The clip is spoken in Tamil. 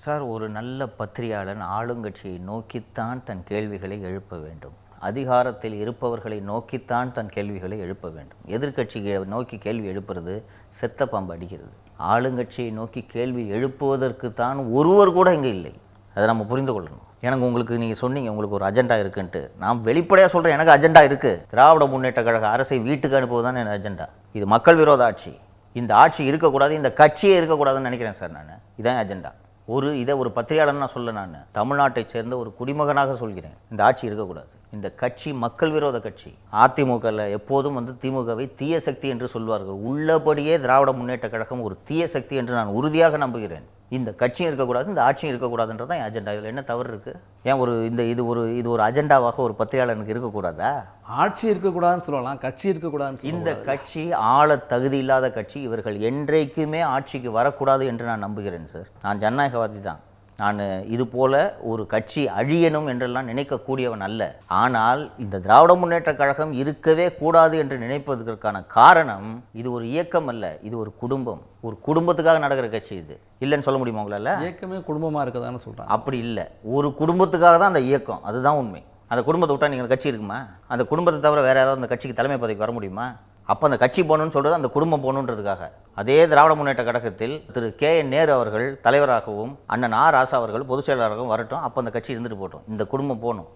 சார், ஒரு நல்ல பத்திரிகையாளன் ஆளுங்கட்சியை நோக்கித்தான் தன் கேள்விகளை எழுப்ப வேண்டும். அதிகாரத்தில் இருப்பவர்களை நோக்கித்தான் தன் கேள்விகளை எழுப்ப வேண்டும். எதிர்க்கட்சியை நோக்கி கேள்வி எழுப்புறது செத்த பாம்பு அடிக்கிறது. ஆளுங்கட்சியை நோக்கி கேள்வி எழுப்புவதற்கு தான் ஒருவர் கூட இங்கே இல்லை. அதை நம்ம புரிந்து கொள்ளணும். எனக்கு உங்களுக்கு நீங்கள் சொன்னீங்க உங்களுக்கு ஒரு அஜெண்டா இருக்குன்ட்டு. நான் வெளிப்படையாக சொல்கிறேன், எனக்கு அஜெண்டா இருக்குது. திராவிட முன்னேற்ற கழக அரசை வீட்டுக்கு அனுப்புவது தான் என் அஜெண்டா. இது மக்கள் விரோத ஆட்சி. இந்த ஆட்சி இருக்கக்கூடாது, இந்த கட்சியே இருக்கக்கூடாதுன்னு நினைக்கிறேன் சார். நான் இதான் அஜெண்டா. இதை ஒரு பத்திரிகையாளர் நான் சொல்ல, நான் தமிழ்நாட்டை சேர்ந்த ஒரு குடிமகனாக சொல்கிறேன். இந்த ஆட்சி இருக்கக்கூடாது. இந்த கட்சி மக்கள் விரோத கட்சி. அதிமுகவில் எப்போதும் திமுகவை தீய சக்தி என்று சொல்வார்கள். உள்ளபடியே திராவிட முன்னேற்ற கழகம் ஒரு தீய சக்தி என்று நான் உறுதியாக நம்புகிறேன். இந்த கட்சியும் இருக்கக்கூடாது, இந்த ஆட்சியும் இருக்கக்கூடாதுன்றதான் என் அஜெண்டா. இதில் என்ன தவறு இருக்குது? ஏன் இது ஒரு அஜெண்டாவாக ஒரு பத்திரிகையாளனுக்கு இருக்கக்கூடாதா? ஆட்சி இருக்கக்கூடாதுன்னு சொல்லலாம், கட்சி இருக்கக்கூடாதுன்னு. இந்த கட்சி ஆள தகுதி இல்லாத கட்சி. இவர்கள் என்றைக்குமே ஆட்சிக்கு வரக்கூடாது என்று நான் நம்புகிறேன் சார். நான் ஜனநாயகவாதி தான். நான் இது போல ஒரு கட்சி அழியணும் என்றெல்லாம் நினைக்கக்கூடியவன் அல்ல. ஆனால் இந்த திராவிட முன்னேற்ற கழகம் இருக்கவே கூடாது என்று நினைப்பதற்கான காரணம், இது ஒரு இயக்கம் அல்ல, இது ஒரு குடும்பம். ஒரு குடும்பத்துக்காக நடக்கிற கட்சி இது. இல்லைன்னு சொல்ல முடியுமா உங்களால்? இயக்கமே குடும்பமாக இருக்கதான்னு சொல்கிறேன். அப்படி இல்லை, ஒரு குடும்பத்துக்காக தான் அந்த இயக்கம். அதுதான் உண்மை. அந்த குடும்பத்தை விட்டால் நீங்கள் அந்த கட்சி இருக்குமா? அந்த குடும்பத்தை தவிர வேறு யாராவது அந்த கட்சிக்கு தலைமை பதவிக்கு வர முடியுமா? அப்போ அந்த கட்சி போகணுன்னு சொல்கிறது அந்த குடும்பம் போகணுன்றதுக்காக. அதே திராவிட முன்னேற்ற கழகத்தில் திரு கே.என். நேரு அவர்கள் தலைவராகவும் அண்ணன் ஆ. ராசா அவர்கள் பொதுச் செயலாளராகவும் வரட்டும். அப்போ அந்த கட்சி இருந்துட்டு போட்டோம். இந்த குடும்பம் போகணும்.